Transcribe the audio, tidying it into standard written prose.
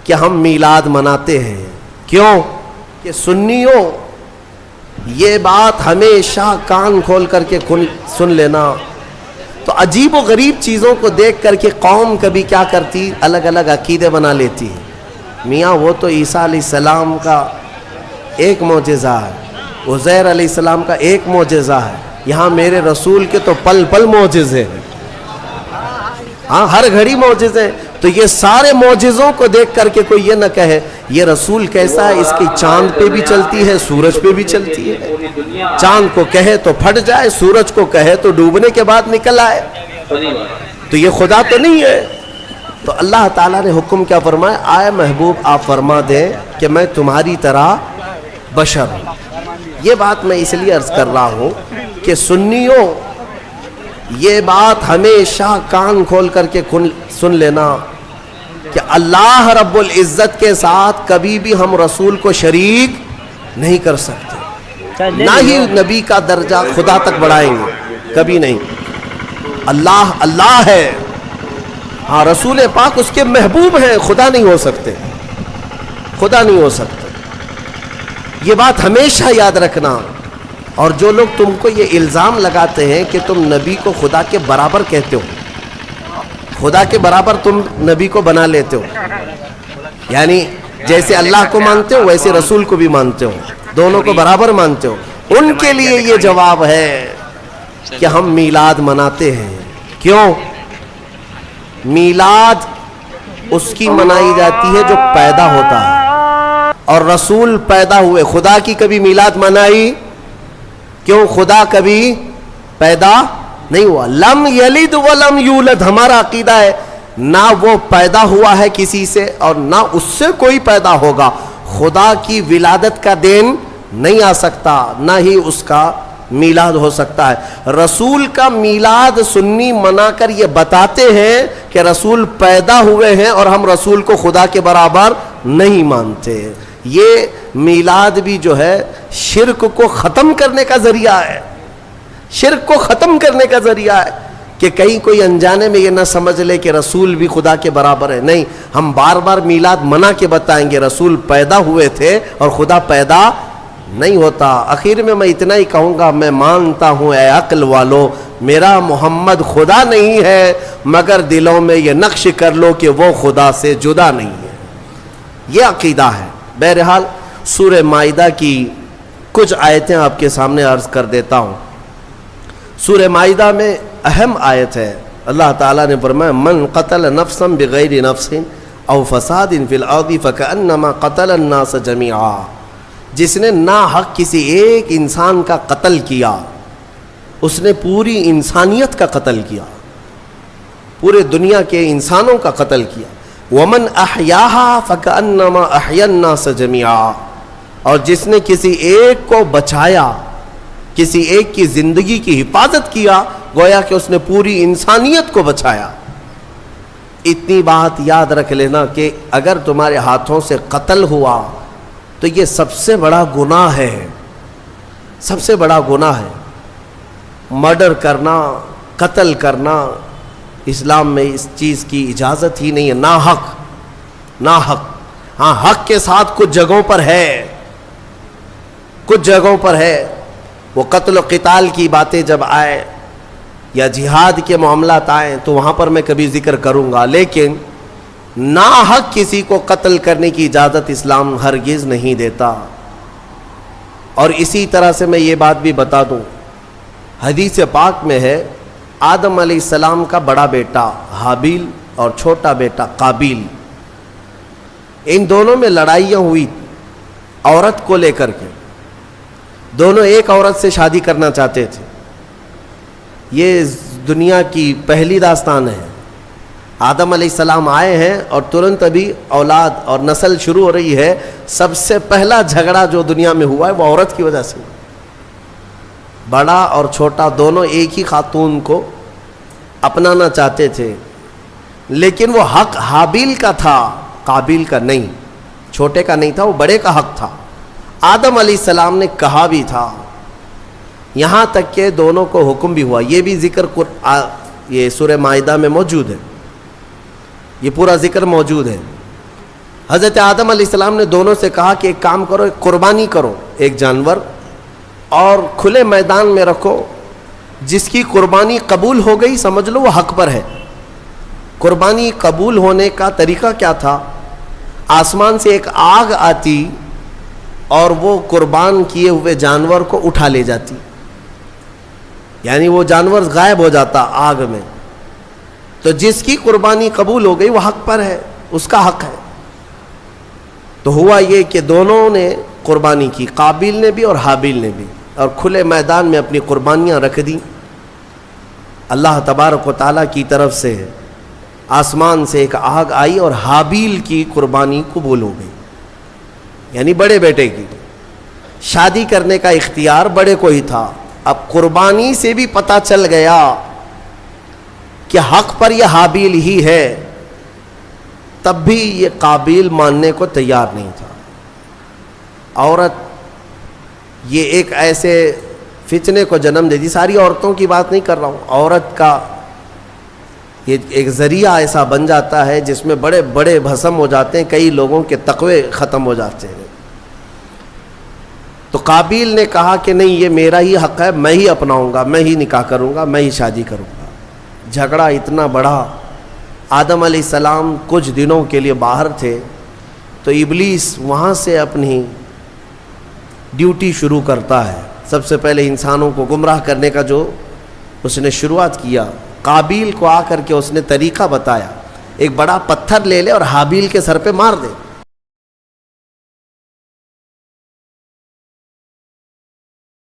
کہ ہم میلاد مناتے ہیں. کیوں کہ سنیوں یہ بات ہمیشہ کان کھول کر کے سن لینا. تو عجیب و غریب چیزوں کو دیکھ کر کے قوم کبھی کیا کرتی, الگ الگ عقیدے بنا لیتی. میاں وہ تو عیسیٰ علیہ السلام کا ایک معجزہ ہے, عزیر علیہ السلام کا ایک معجزہ ہے, یہاں میرے رسول کے تو پل پل معجزے ہیں. ہاں ہر گھڑی معجزے. تو یہ سارے معجزوں کو دیکھ کر کے کوئی یہ نہ کہے یہ رسول کیسا ہے, اس کی چاند پہ بھی چلتی ہے, سورج پہ بھی چلتی ہے. چاند کو کہے تو پھٹ جائے, سورج کو کہے تو ڈوبنے کے بعد نکل آئے. تو یہ خدا تو نہیں ہے. تو اللہ تعالیٰ نے حکم کیا فرمایا, آئے محبوب آپ فرما دیں کہ میں تمہاری طرح بشر ہوں. یہ بات میں اس لیے عرض کر رہا ہوں کہ سنیوں یہ بات ہمیشہ کان کھول کر کے سن لینا کہ اللہ رب العزت کے ساتھ کبھی بھی ہم رسول کو شریک نہیں کر سکتے, نہ ہی نبی کا درجہ خدا تک بڑھائیں گے, کبھی نہیں. اللہ اللہ ہے, ہاں رسول پاک اس کے محبوب ہیں, خدا نہیں ہو سکتے, خدا نہیں ہو سکتے. یہ بات ہمیشہ یاد رکھنا. اور جو لوگ تم کو یہ الزام لگاتے ہیں کہ تم نبی کو خدا کے برابر کہتے ہو, خدا کے برابر تم نبی کو بنا لیتے ہو, یعنی جیسے اللہ کو مانتے ہو ویسے رسول کو بھی مانتے ہو, دونوں کو برابر مانتے ہو, ان کے لیے یہ جواب ہے کہ ہم میلاد مناتے ہیں. کیوں؟ میلاد اس کی منائی جاتی ہے جو پیدا ہوتا ہے, اور رسول پیدا ہوئے. خدا کی کبھی میلاد منائی؟ کیوں؟ خدا کبھی پیدا نہیں ہوا. لم یلد ولم یولد ہمارا عقیدہ ہے, نہ وہ پیدا ہوا ہے کسی سے اور نہ اس سے کوئی پیدا ہوگا. خدا کی ولادت کا دین نہیں آ سکتا, نہ ہی اس کا میلاد ہو سکتا ہے. رسول کا میلاد سنی منا کر یہ بتاتے ہیں کہ رسول پیدا ہوئے ہیں اور ہم رسول کو خدا کے برابر نہیں مانتے. یہ میلاد بھی جو ہے شرک کو ختم کرنے کا ذریعہ ہے, شرک کو ختم کرنے کا ذریعہ ہے کہ کہیں کوئی انجانے میں یہ نہ سمجھ لے کہ رسول بھی خدا کے برابر ہے. نہیں, ہم بار بار میلاد منا کے بتائیں گے رسول پیدا ہوئے تھے اور خدا پیدا نہیں ہوتا. آخر میں اتنا ہی کہوں گا, میں مانتا ہوں اے عقل والو میرا محمد خدا نہیں ہے, مگر دلوں میں یہ نقش کر لو کہ وہ خدا سے جدا نہیں ہے. یہ عقیدہ ہے. بہرحال سورہ مائدہ کی کچھ آیتیں آپ کے سامنے عرض کر دیتا ہوں. سورہ مائدہ میں اہم آیت ہے. اللہ تعالیٰ نے فرمایا من قتل نفسا بغیر نفس او فساد فی الارض فکأنما قتل الناس جميعا. جس نے ناحق کسی ایک انسان کا قتل کیا, اس نے پوری انسانیت کا قتل کیا, پورے دنیا کے انسانوں کا قتل کیا. ومن احیاہا فکأنما احیا الناس جميعا. اور جس نے کسی ایک کو بچایا, کسی ایک کی زندگی کی حفاظت کیا, گویا کہ اس نے پوری انسانیت کو بچایا. اتنی بات یاد رکھ لینا کہ اگر تمہارے ہاتھوں سے قتل ہوا تو یہ سب سے بڑا گناہ ہے, سب سے بڑا گناہ ہے. مرڈر کرنا, قتل کرنا, اسلام میں اس چیز کی اجازت ہی نہیں ہے. ناحق, ناحق. ہاں حق کے ساتھ کچھ جگہوں پر ہے, کچھ جگہوں پر ہے. وہ قتل و قتال کی باتیں جب آئے یا جہاد کے معاملات آئیں تو وہاں پر میں کبھی ذکر کروں گا, لیکن ناحق کسی کو قتل کرنے کی اجازت اسلام ہرگز نہیں دیتا. اور اسی طرح سے میں یہ بات بھی بتا دوں, حدیث پاک میں ہے آدم علیہ السلام کا بڑا بیٹا حابیل اور چھوٹا بیٹا قابیل, ان دونوں میں لڑائیاں ہوئی عورت کو لے کر کے. دونوں ایک عورت سے شادی کرنا چاہتے تھے. یہ دنیا کی پہلی داستان ہے. آدم علیہ السلام آئے ہیں اور ترنت ابھی اولاد اور نسل شروع ہو رہی ہے. سب سے پہلا جھگڑا جو دنیا میں ہوا ہے وہ عورت کی وجہ سے ہوا. بڑا اور چھوٹا دونوں ایک ہی خاتون کو اپنانا چاہتے تھے, لیکن وہ حق حابیل کا تھا, قابیل کا نہیں. چھوٹے کا نہیں تھا, وہ بڑے کا حق تھا. آدم علیہ السلام نے کہا بھی تھا, یہاں تک کہ دونوں کو حکم بھی ہوا. یہ بھی ذکر یہ سورہ مائدہ میں موجود ہے, یہ پورا ذکر موجود ہے. حضرت آدم علیہ السلام نے دونوں سے کہا کہ ایک کام کرو، ایک قربانی کرو ایک جانور، اور کھلے میدان میں رکھو، جس کی قربانی قبول ہو گئی سمجھ لو وہ حق پر ہے۔ قربانی قبول ہونے کا طریقہ کیا تھا؟ آسمان سے ایک آگ آتی اور وہ قربان کیے ہوئے جانور کو اٹھا لے جاتی، یعنی وہ جانور غائب ہو جاتا آگ میں۔ تو جس کی قربانی قبول ہو گئی وہ حق پر ہے، اس کا حق ہے۔ تو ہوا یہ کہ دونوں نے قربانی کی، قابیل نے بھی اور حابیل نے بھی، اور کھلے میدان میں اپنی قربانیاں رکھ دیں۔ اللہ تبارک و تعالیٰ کی طرف سے آسمان سے ایک آگ آئی اور حابیل کی قربانی قبول ہو گئی، یعنی بڑے بیٹے کی۔ شادی کرنے کا اختیار بڑے کو ہی تھا، اب قربانی سے بھی پتہ چل گیا کہ حق پر یہ حابیل ہی ہے، تب بھی یہ قابیل ماننے کو تیار نہیں تھا۔ عورت یہ ایک ایسے فتنے کو جنم دے دی، ساری عورتوں کی بات نہیں کر رہا ہوں، عورت کا یہ ایک ذریعہ ایسا بن جاتا ہے جس میں بڑے بڑے بھسم ہو جاتے ہیں، کئی لوگوں کے تقوی ختم ہو جاتے ہیں۔ تو قابیل نے کہا کہ نہیں، یہ میرا ہی حق ہے، میں ہی اپناؤں گا، میں ہی نکاح کروں گا، میں ہی شادی کروں گا۔ جھگڑا اتنا بڑا، آدم علیہ السلام کچھ دنوں کے لیے باہر تھے تو ابلیس وہاں سے اپنی ڈیوٹی شروع کرتا ہے۔ سب سے پہلے انسانوں کو گمراہ کرنے کا جو اس نے شروعات کیا، قابیل کو آ کر کے اس نے طریقہ بتایا، ایک بڑا پتھر لے لے اور حابیل کے سر پہ مار دے۔